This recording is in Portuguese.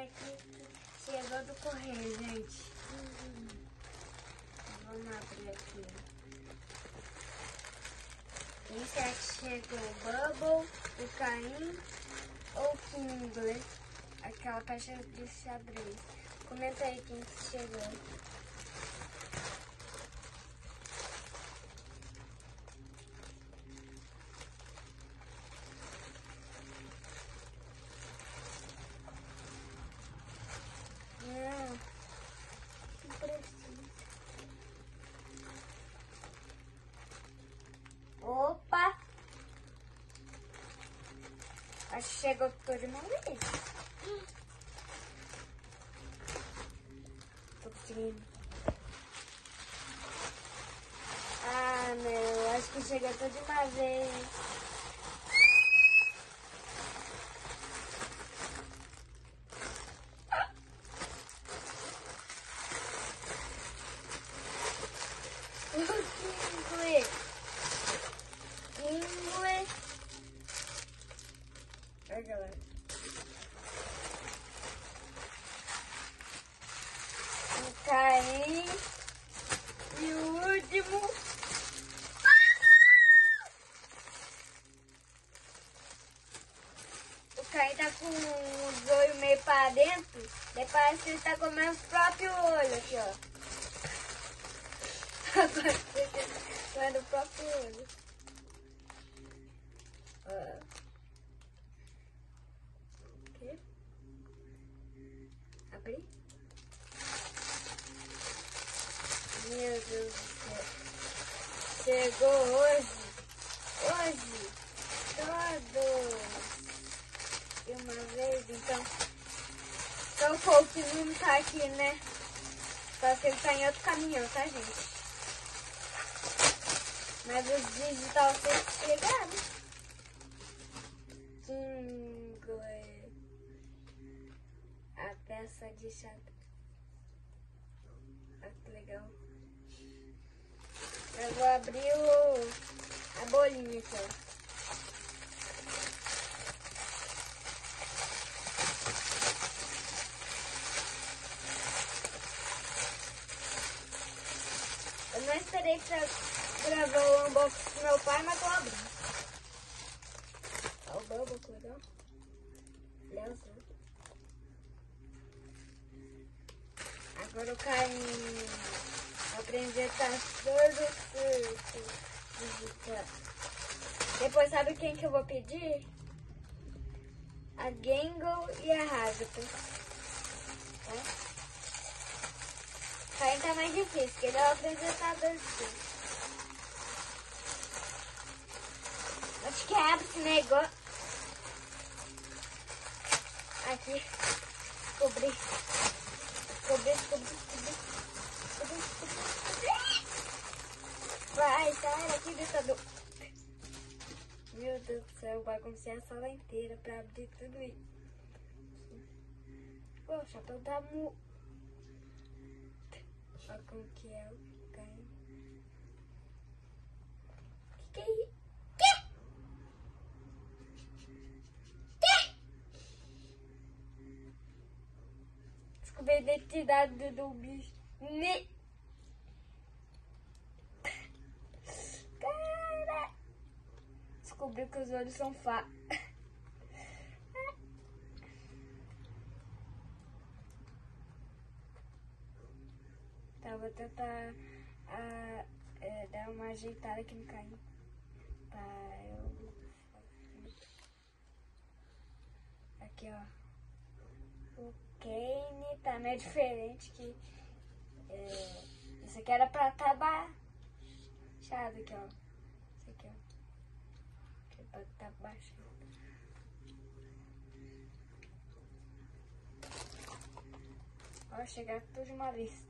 aqui que chegou do correio, gente. Vamos abrir aqui. Esse aqui chegou o Bubble, o Caim ou o Kingler. Aquela caixa de xadrez. Comenta aí quem que chegou. Não precisa. Opa! Acho que chegou tudo de uma vez. Tô conseguindo. Ah, não. Acho que chegou tudo de uma vez. Inglês. Olha, galera. O Caim. E o último. O Caim tá com os olhos meio pra dentro. Daí parece que ele tá comendo os próprios olhos aqui, ó. Agora ele tá comendo o próprio olho. Aqui. Abri. Meu Deus do céu. Chegou hoje. Todos. De uma vez, então. Então o Colt não tá aqui, né? Só que ele tá em outro caminhão, tá, gente? Mas os digital sempre chegaram. A peça de xadrez. Olha que legal. Eu vou abrir a bolinha aqui, ó. Eu não esperei pra gravar o unboxing com meu pai, mas tô abrindo. Olha o Bubble, que legal. Leãozão. Agora eu caí. Aprendi a estar todo digitar. Depois sabe quem que eu vou pedir? A Gangle e a Hasbro. Tá? Caim tá mais difícil, porque ele é o apresentador de tudo. Acho que abre esse negócio. Aqui. Descobri. Vai, sai daqui, ditador. Meu Deus do céu, baguncei a sala inteira pra abrir tudo isso. Poxa, eu tá mu... Olha como que é o Caim. Que é isso? Descobri a identidade do bicho. Cara! Descobri que os olhos são fa... Tá, vou tentar dar uma ajeitada aqui no Caim. Aqui, ó. O Kane tá meio diferente que... isso aqui era pra tá baixado aqui, ó. Isso aqui, ó. Aqui é pra tá baixado. Ó, chegar tudo de uma vez.